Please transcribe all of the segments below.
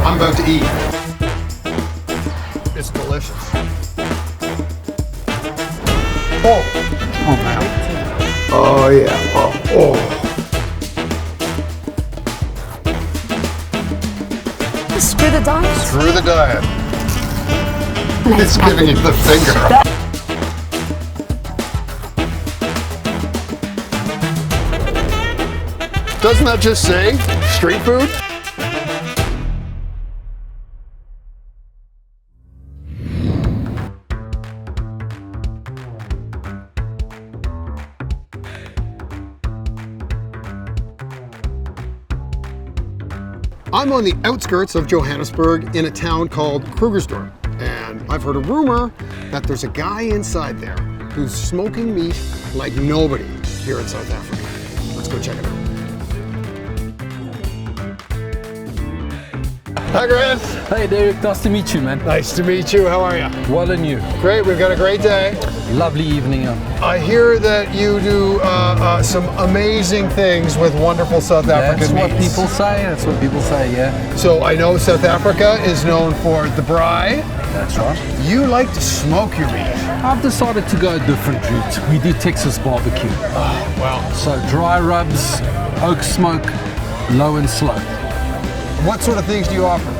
I'm about to eat. It's delicious. Oh. Oh, man. Oh, yeah. Oh. Screw the diet. Screw the diet. It's giving you the finger. Doesn't that just say street food? I'm on the outskirts of Johannesburg in a town called Krugersdorp, and I've heard a rumor that there's a guy inside there who's smoking meat like nobody here in South Africa. Let's go check it out. Hi, Grant. Hey, Derek. Nice to meet you, man. Nice to meet you. How are you? Well, and you? Great. We've got a great day. Lovely evening. I hear that you do some amazing things with wonderful South African That's what meats. people say. That's what people say, yeah. So I know South Africa is known for the braai. That's right. You like to smoke your meat. I've decided to go a different route. We do Texas barbecue. Oh, well. So dry rubs, oak smoke, low and slow. What sort of things do you offer?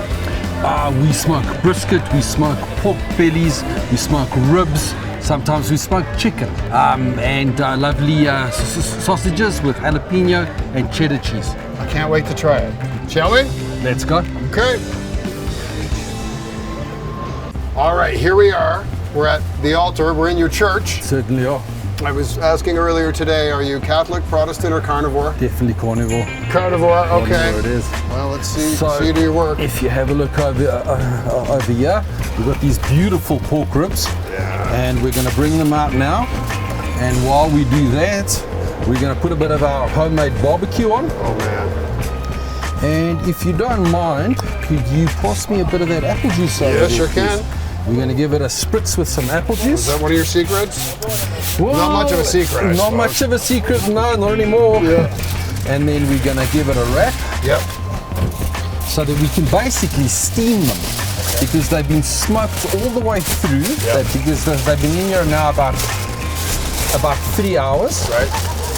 We smoke brisket, we smoke pork bellies, we smoke ribs, sometimes we smoke chicken, and lovely sausages with jalapeno and cheddar cheese. I can't wait to try it. Shall we? Let's go. Okay. All right, here we are. We're at the altar. We're in your church. Certainly are. I was asking earlier today, are you Catholic, Protestant, or carnivore? Definitely carnivore. Carnivore, okay. Carnivore it is. Well, let's see So, do your work. If you have a look over here, we've got these beautiful pork ribs, and we're going to bring them out now. And while we do that, we're going to put a bit of our homemade barbecue on. Oh, man. And if you don't mind, could you pass me a bit of that apple juice over Yeah, there, sure please? can. We're going to give it a spritz with some apple juice. Is that one of your secrets? Well, Not much of a secret, I Not suppose. much of a secret, no, not anymore. Yeah. And then we're going to give it a wrap. Yep. So that we can basically steam them, because they've been smoked all the way through. Because they've been in here now about 3 hours. Right.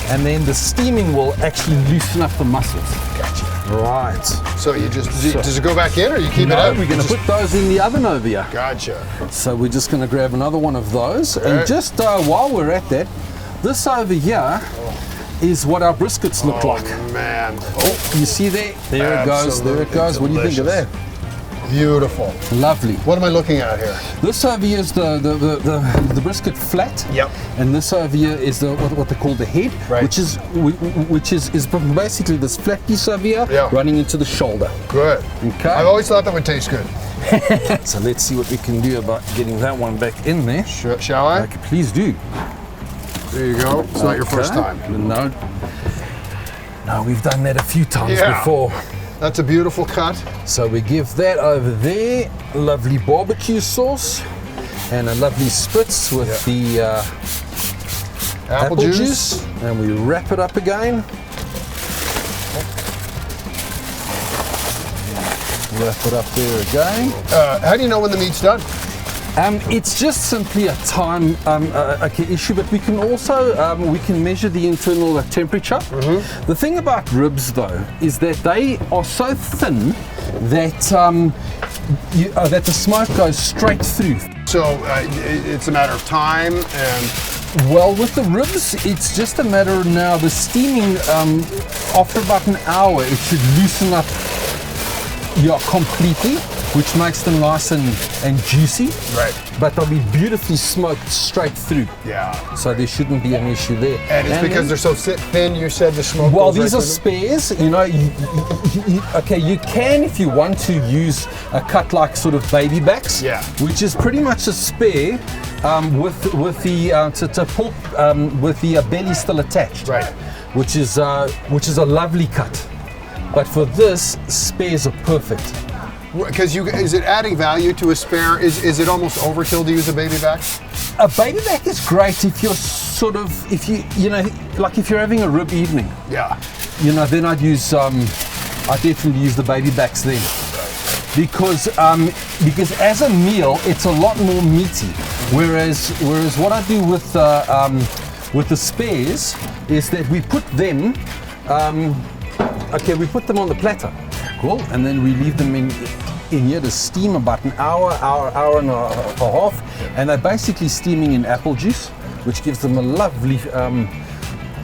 And then the steaming will actually loosen up the muscles. Gotcha. Right. So you just, does it go back in or you keep it No, out? we're going to put those in the oven over here. Gotcha. So we're just going to grab another one of those. Right. And just while we're at that, this over here is what our briskets look like. Man. Oh, you see there? There it goes. There it goes. What do you think of that? Beautiful. Lovely. What am I looking at here? This over here is the brisket flat. Yep. And this over here is the what they call the head, Right. which is basically this flat piece over here running into the shoulder. Good. Okay. I've always thought that would taste good. So let's see what we can do about getting that one back in there. Shall I? Okay, please do. There you go. It's not your first time. No. No, we've done that a few times before. That's a beautiful cut. So we give that over there, lovely barbecue sauce, and a lovely spritz with the apple juice. And we wrap it up again. Wrap it up there again. How do you know when the meat's done? It's just simply a time issue, but we can also we can measure the internal temperature. The thing about ribs, though, is that they are so thin that that the smoke goes straight through. So it's a matter of time and... Well, with the ribs, it's just a matter of now the steaming. After about an hour, it should loosen up completely, which makes them nice and juicy. Right. But they'll be beautifully smoked straight through. Yeah. So there shouldn't be an issue there. And it's because they're so thin, you said the smoke Well, goes these right are through them? spares. You know, you can, if you want to, use a cut like sort of baby backs. Yeah. Which is pretty much a spare with the belly still attached. Right. Which is a lovely cut. But for this, spares are perfect. Because is it adding value to a spare? Is it almost overkill to use a baby back? A baby back is great if you're if you're having a rib evening. Yeah. Then I'd definitely use the baby backs then. because as a meal it's a lot more meaty. Whereas what I do with the spares is that we put them we put them on the platter, cool, and then we leave them in here to steam about an hour and a half, and they're basically steaming in apple juice, which gives them a lovely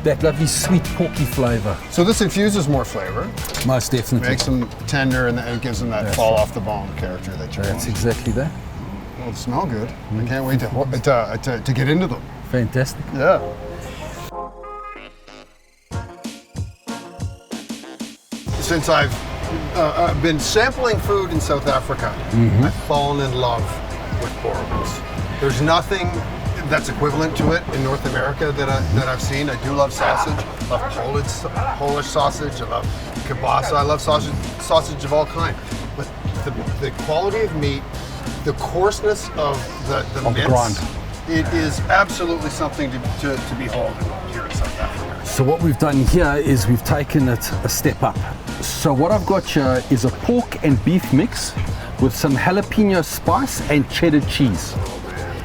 that lovely sweet porky flavor. So this infuses more flavor. Most definitely. Makes them tender and gives them that fall off the bone character that you're That's wanting. exactly that. Well, they smell good. I can't wait to get into them. Fantastic. Yeah. Since I've been sampling food in South Africa, I've fallen in love with boerewors. There's nothing that's equivalent to it in North America that I've seen. I do love sausage. I love Polish sausage. I love kielbasa. I love sausage of all kinds. But the quality of meat, the coarseness of the mince, grind. it is absolutely something to behold here in South Africa. So what we've done here is we've taken it a step up. So what I've got here is a pork and beef mix with some jalapeno spice and cheddar cheese.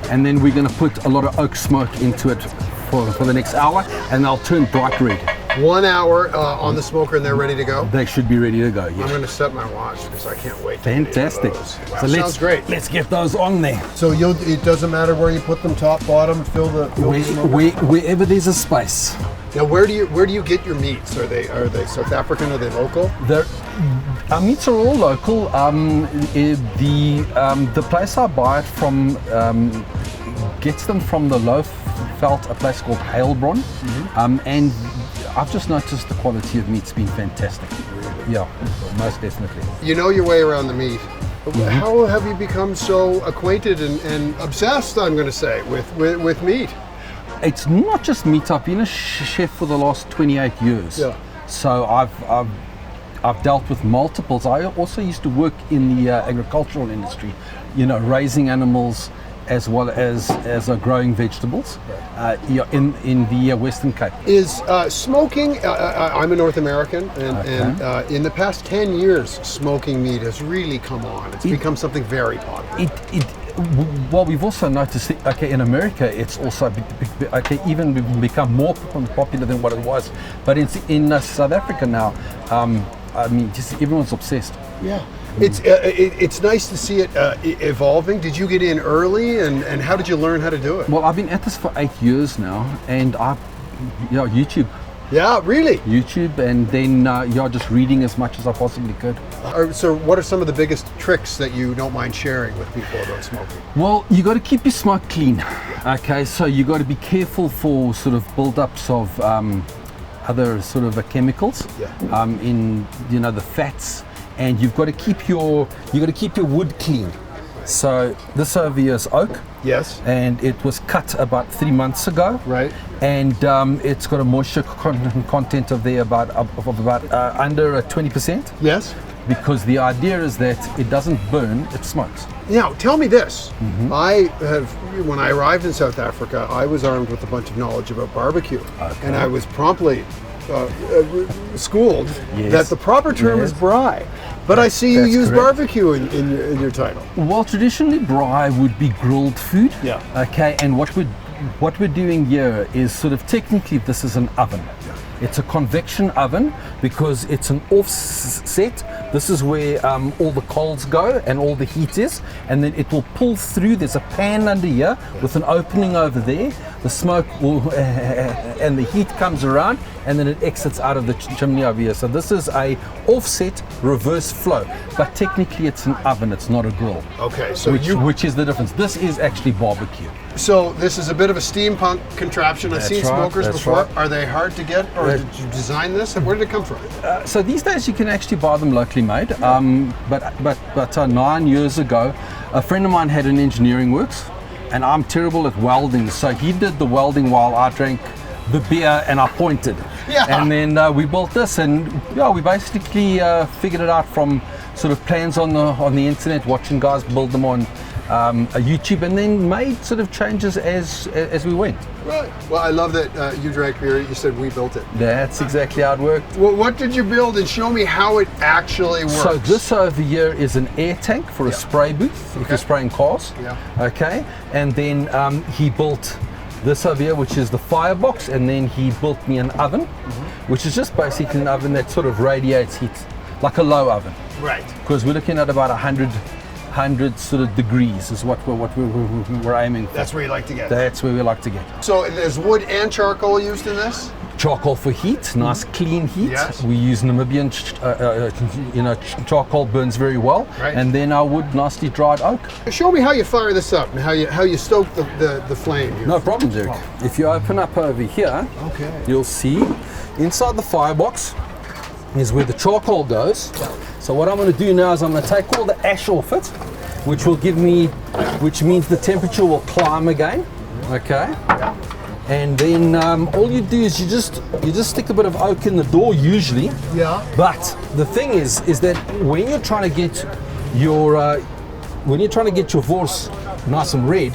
And then we're going to put a lot of oak smoke into it for the next hour, and they'll turn bright red. 1 hour on the smoker and they're ready to go? They should be ready to go, I'm yes. going to set my watch because I can't wait to get into Fantastic. those. So Sounds great. Let's get those on there. So it doesn't matter where you put them, top, bottom, fill the smoker? Wherever there's a space. Now where do you get your meats? Are they South African? Are they local? Our meats are all local. The place I buy it from gets them from the Lowveld, a place called Heilbronn, and I've just noticed the quality of meat's been fantastic. Yeah, most definitely. You know your way around the meat. How have you become so acquainted and obsessed, I'm going to say, with meat? It's not just meat. I've been a chef for the last 28 years. Yeah. So I've dealt with multiples. I also used to work in the agricultural industry, raising animals as well as growing vegetables in the Western Cape. Is smoking, I'm a North American, and in the past 10 years, smoking meat has really come on. It's become something very popular. Well, we've also noticed, in America, it's also even become more popular than what it was. But in South Africa now, just everyone's obsessed. Yeah. It's nice to see it evolving. Did you get in early, and how did you learn how to do it? Well, I've been at this for 8 years now, and YouTube. Yeah, really? YouTube, and then just reading as much as I possibly could. So what are some of the biggest tricks that you don't mind sharing with people about smoking? Well, you got to keep your smoke clean. Okay, so you got to be careful for sort of build-ups of other sort of chemicals in the fats, and you've got to keep your wood clean. So this over here is oak. Yes. And it was cut about 3 months ago. Right. And it's got a moisture content of there about under 20%. Yes. Because the idea is that it doesn't burn, it smokes. Now, tell me this. When I arrived in South Africa, I was armed with a bunch of knowledge about barbecue. Okay. And I was promptly schooled that the proper term is braai. But I see you use barbecue in your title. Well, traditionally braai would be grilled food. Yeah. Okay, and what we're doing here is sort of technically this is an oven. It's a convection oven because it's an offset. This is where all the coals go and all the heat is, and then it will pull through. There's a pan under here with an opening over there. The smoke will and the heat comes around, and then it exits out of the chimney over here. So this is a offset reverse flow, but technically it's an oven. It's not a grill. Okay, so which is the difference. This is actually barbecue. So this is a bit of a steampunk contraption. I've seen smokers before. Are they hard to get, or did you design this? Where did it come from? So these days you can actually buy them locally made. But 9 years ago, a friend of mine had an engineering works, and I'm terrible at welding. So he did the welding while I drank the beer and I pointed. Yeah. And then we built this, and we basically figured it out from sort of plans on the internet, watching guys build them on YouTube, and then made sort of changes as we went. Right. Well, I love that you drank beer. You said we built it. That's exactly how it worked. Well, what did you build, and show me how it actually works? So this over here is an air tank for a spray booth if you're spraying cars. Yeah. Okay. And then he built this over here, which is the firebox, and then he built me an oven, which is just basically an oven that sort of radiates heat, like a low oven. Right. Because we're looking at about 100 sort of degrees is what we're aiming for. That's where you like to get. That's where we like to get. So there's wood and charcoal used in this? Charcoal for heat, nice clean heat. Yes. We use Namibian, charcoal burns very well. Right. And then our wood, nicely dried oak. Show me how you fire this up and how you stoke the flame here. No problems, Eric. If you open up over here, Okay. you'll see inside the firebox is where the charcoal goes. So what I'm going to do now is I'm going to take all the ash off it, which means the temperature will climb again. Okay. And then all you do is you just stick a bit of oak in the door usually. Yeah. But the thing is that when you're trying to get your voice nice and red,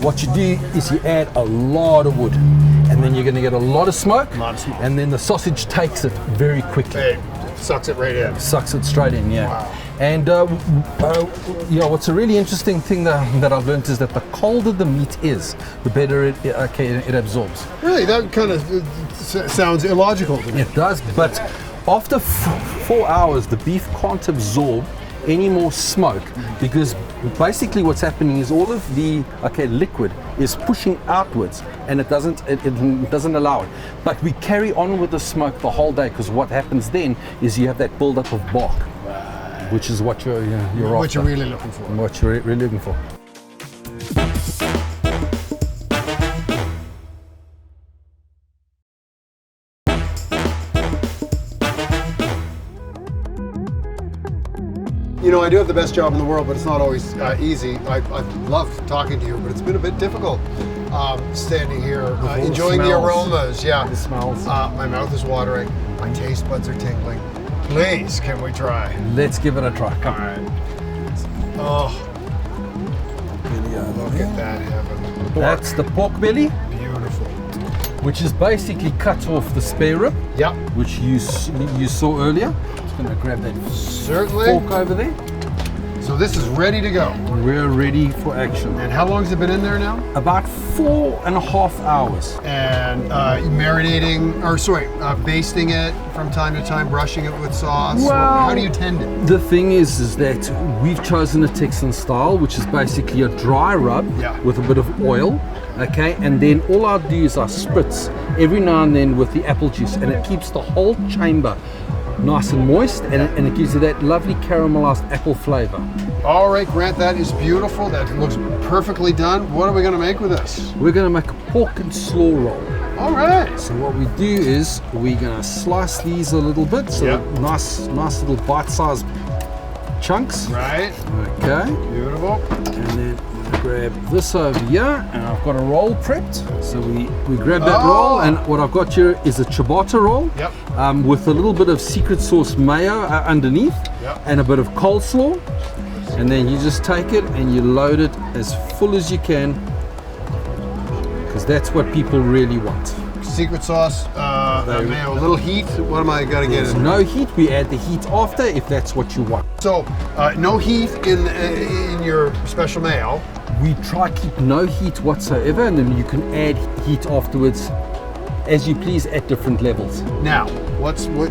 what you do is you add a lot of wood, and then you're going to get a lot of smoke. And then the sausage takes it very quickly. It sucks it right in. Sucks it straight in, yeah. Wow. And what's a really interesting thing that I've learned is that the colder the meat is, the better it absorbs. Really, that kind of sounds illogical to me. It does, but after 4 hours, the beef can't absorb any more smoke, because basically what's happening is all of the liquid is pushing outwards, and it doesn't allow it. But we carry on with the smoke the whole day, because what happens then is you have that buildup of bark, which is what you're after. What you're really looking for. What you're really looking for. You know, I do have the best job in the world, but it's not always easy. I love talking to you, but it's been a bit difficult standing here, enjoying the aromas. Yeah, The smells. my mouth is watering. My taste buds are tingling. Please, can we try? Let's give it a try. Come. All right. Oh, look at that heaven. That's the pork belly, Beautiful. which is basically cut off the spare rib, Yep, which you saw earlier. Just going to grab that certainly. fork over there. So this is ready to go. We're ready for action. And how long has it been in there now? About 4.5 hours. And basting it from time to time, brushing it with sauce. Well, How do you tend it? The thing is that we've chosen a Texan style, which is basically a dry rub with a bit of oil. Okay, and then all I do is I spritz every now and then with the apple juice, and it keeps the whole chamber nice and moist, and it gives you that lovely caramelized apple flavor. All right, Grant, that is beautiful. That looks perfectly done. What are we going to make with this? We're going to make a pork and slaw roll. All right. So what we do is we're going to slice these a little bit, so nice little bite-sized chunks. Right. Okay. Beautiful. And then I'm going to grab this over here, and I've got a roll prepped. So we grab that roll, and what I've got here is a ciabatta roll. Yep. With a little bit of secret sauce mayo underneath, and a bit of coleslaw. And then you just take it and you load it as full as you can, because that's what people really want. Secret sauce, mayo, a little heat. What am I going to get? No heat. We add the heat after if that's what you want. So, no heat in your special mayo. We try to keep no heat whatsoever, and then you can add heat afterwards as you please at different levels. Now,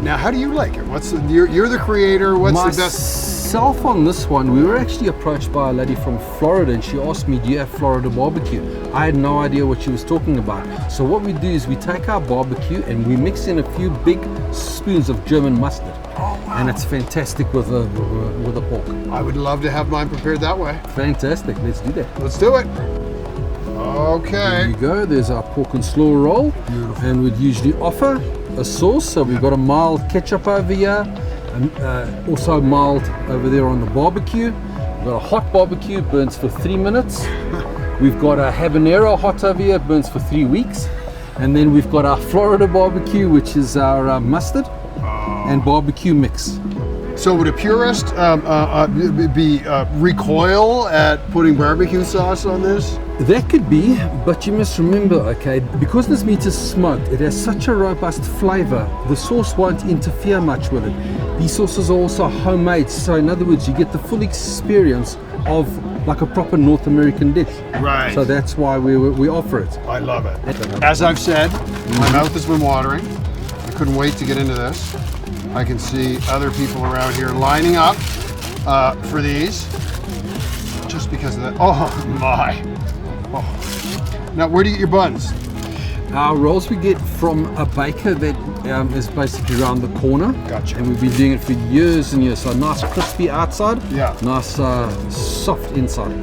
now? How do you like it? You're the creator. What's the best? Myself on this one, we were actually approached by a lady from Florida, and she asked me, do you have Florida barbecue? I had no idea what she was talking about. So what we do is we take our barbecue and we mix in a few big spoons of German mustard. Oh, wow. And it's fantastic with a pork. I would love to have mine prepared that way. Fantastic, let's do that. Let's do it. Okay. There you go, there's our pork and slaw roll. Beautiful. And we'd usually offer a sauce, so we've got a mild ketchup over here, and also mild over there on the barbecue. We've got a hot barbecue, burns for 3 minutes. We've got a habanero hot over here, burns for 3 weeks. And then we've got our Florida barbecue, which is our mustard and barbecue mix. So would a purist recoil at putting barbecue sauce on this? That could be, but you must remember, okay, because this meat is smoked, it has such a robust flavor, the sauce won't interfere much with it. These sauces are also homemade, so in other words, you get the full experience of like a proper North American dish. Right. So that's why we offer it. I love it. As I've said, my mouth has been watering. I couldn't wait to get into this. I can see other people around here lining up for these, just because of that. Oh my! Oh. Now, where do you get your buns? Our rolls we get from a baker that is basically around the corner. Gotcha. And we've been doing it for years and years. So nice crispy outside, Yeah. nice soft inside.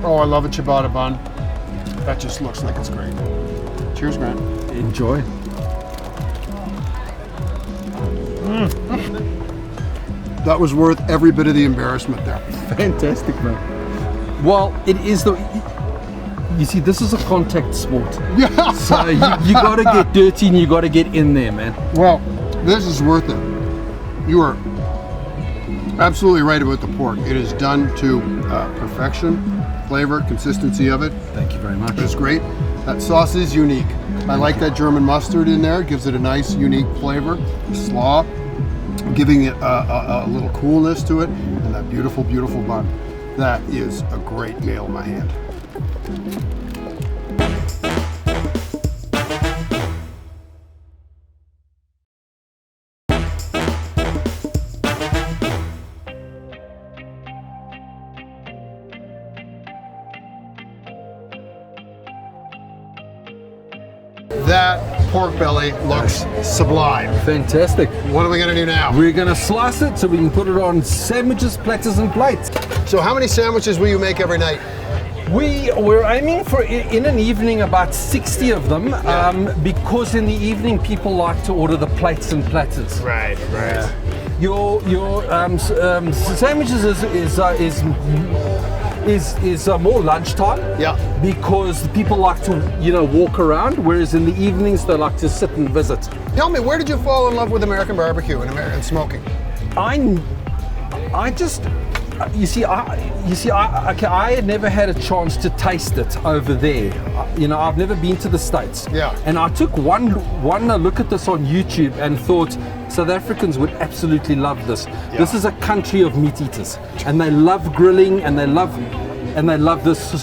Oh, I love a ciabatta bun. That just looks like it's great. Cheers, man. Enjoy. That was worth every bit of the embarrassment there. Fantastic, man. Well, it is the. You see, this is a contact sport. Yeah. So you got to get dirty and you got to get in there, man. Well, this is worth it. You are absolutely right about the pork. It is done to perfection. Flavor, consistency of it. Thank you very much. It's great. That sauce is unique. I like that German mustard in there. It gives it a nice, unique flavor. Slaw, giving it a little coolness to it, and that beautiful, beautiful bun. That is a great meal in my hand. That pork belly looks sublime. Fantastic. What are we gonna do now? We're going to slice it so we can put it on sandwiches, platters, and plates. So how many sandwiches will you make every night? We're aiming for in an evening about 60 of them, because in the evening people like to order the plates and platters. Right. Your sandwiches is more lunchtime. Yeah. Because people like to walk around, whereas in the evenings they like to sit and visit. Tell me, where did you fall in love with American barbecue and American smoking? I had never had a chance to taste it over there. I've never been to the States. Yeah. And I took one look at this on YouTube and thought South Africans would absolutely love this. Yeah. This is a country of meat eaters, and they love grilling, and they love this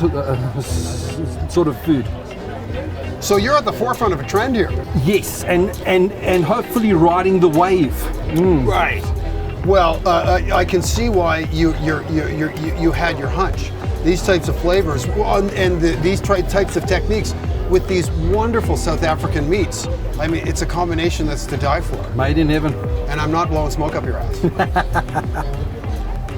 sort of food. So you're at the forefront of a trend here. Yes, and hopefully riding the wave. Right. Well, I can see why you had your hunch. These types of flavors and these types of techniques with these wonderful South African meats. I mean, it's a combination that's to die for. Made in heaven. And I'm not blowing smoke up your ass.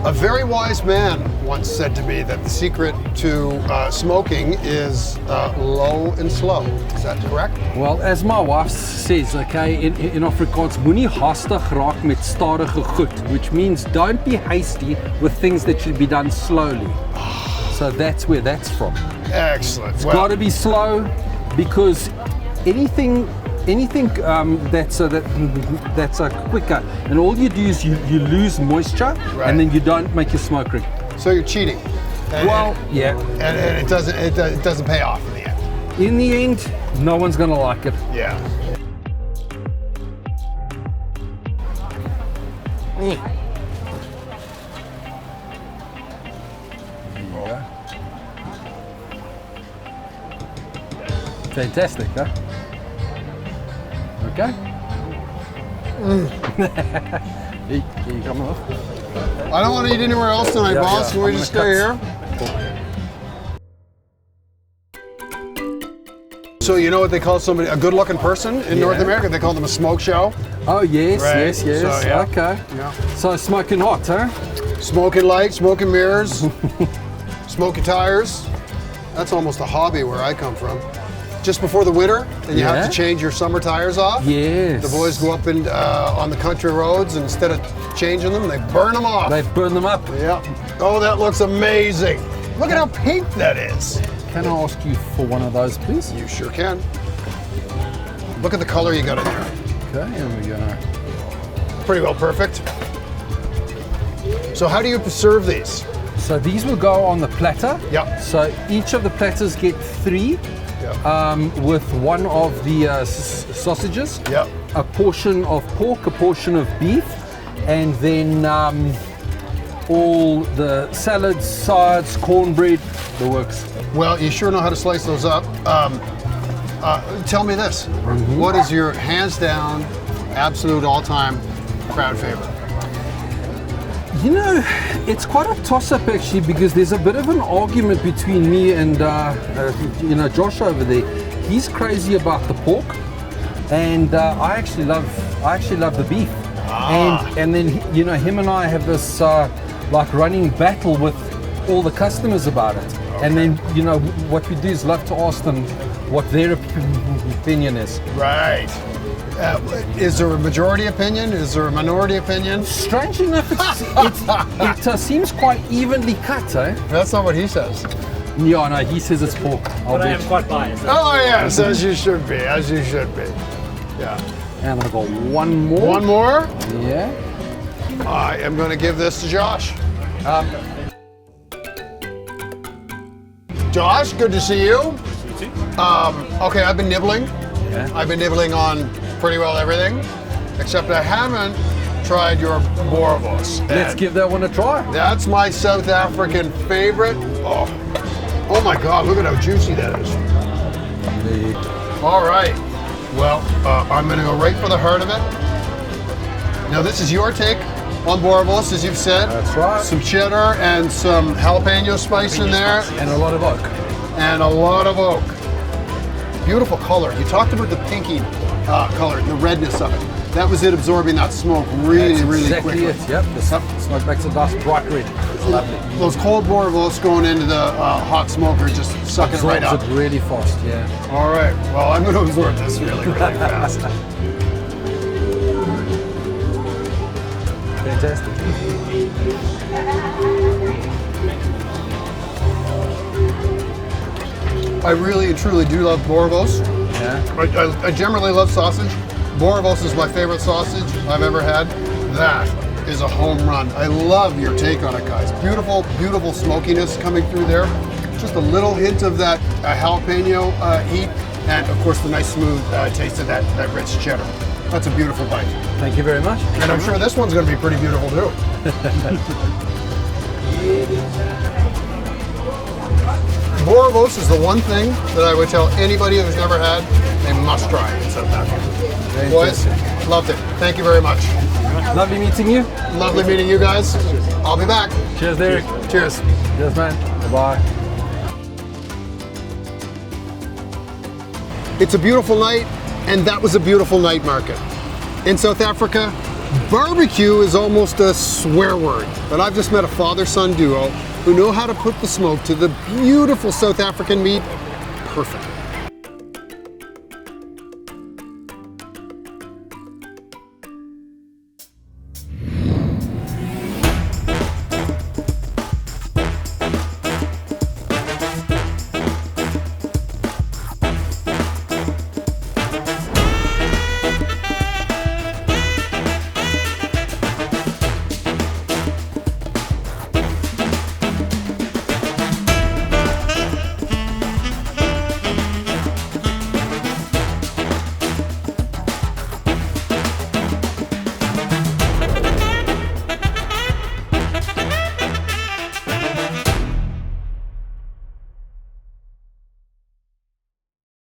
A very wise man once said to me that the secret to smoking is low and slow. Is that correct? Well, as my wife says, okay, in Afrikaans, moenie haastig raak met stadige goed, which means don't be hasty with things that should be done slowly. So that's where that's from. Excellent. It's got to be slow, because anything that's quicker, and all you do is you lose moisture, Right. and then you don't make your smoke ring. So you're cheating. And it doesn't pay off in the end. In the end, no one's gonna like it. Yeah. Fantastic, huh? Okay. You coming off? I don't want to eat anywhere else tonight, Yeah, boss. yeah, Can we I'm just gonna stay cut. here? So you know what they call somebody, a good-looking person in North America? They call them a smoke show. Oh yes, Right. yes. So, yeah. Okay. Yeah. So smoking hot, huh? Smoking lights, smoking mirrors, smoky tires. That's almost a hobby where I come from. Just before the winter, and you have Yeah. to change your summer tires off. Yes. The boys go up on the country roads, and instead of changing them, they burn them off. They burn them up. Yeah. Oh, that looks amazing. Look at how pink that is. Can I ask you for one of those, please? You sure can. Look at the color you got in there. Okay, here we go. Pretty well perfect. So how do you serve these? So these will go on the platter. Yeah. So each of the platters get 3 with one of the sausages, Yeah. a portion of pork, a portion of beef, and then all the salads, sides, cornbread, the works. Well, you sure know how to slice those up. Tell me this. What is your hands down, absolute all-time crowd favorite? You know, it's quite a toss-up actually, because there's a bit of an argument between me and Josh over there. He's crazy about the pork, and I actually love the beef. And then him and I have this like running battle with all the customers about it. And then what we do is love to ask them what their opinion is. Right. Is there a majority opinion? Is there a minority opinion? Strangely enough, it seems quite evenly cut, eh? That's not what he says. Yeah, no, he says it's pork. But I am quite biased. Oh yes, as you should be, as you should be. Yeah. And I'm gonna go one more. One more? Yeah. I am going to give this to Josh. Josh, good to see you. Okay, I've been nibbling. Yeah. I've been nibbling on pretty well everything, except I haven't tried your Boerewors. Let's give that one a try. That's my South African favorite. Oh my God, look at how juicy that is. All right. Well, I'm going to go right for the heart of it. Now, this is your take on Boerewors, as you've said. That's right. Some cheddar and some jalapeno spice in there. And a lot of oak. And a lot of oak. Beautiful color. You talked about the pinky color, the redness of it. That was it absorbing that smoke really Exactly quickly. it. Yep. The smoke makes it nice bright red. It's lovely. Those cold Boerewors going into the hot smoker, just sucking it right up. Absorbs it really fast. Yeah. All right. Well, I'm going to absorb this really fast. Fantastic. I really and truly do love Boerewors. Yeah. I generally love sausage. Boerewors is my favorite sausage I've ever had. That is a home run. I love your take on it, guys. Beautiful, beautiful smokiness coming through there. Just a little hint of that jalapeno heat, and of course the nice smooth taste of that rich cheddar. That's a beautiful bite. Thank you very much. And I'm sure this one's going to be pretty beautiful too. Boerewors is the one thing that I would tell anybody who's never had, they must try in South Africa. Boys, loved it. Thank you very much. Lovely meeting you. Lovely meeting you guys. I'll be back. Cheers, Derek. Cheers. Cheers, man. Bye-bye. It's a beautiful night, and that was a beautiful night market. In South Africa, barbecue is almost a swear word, but I've just met a father-son duo who know how to put the smoke to the beautiful South African meat perfectly.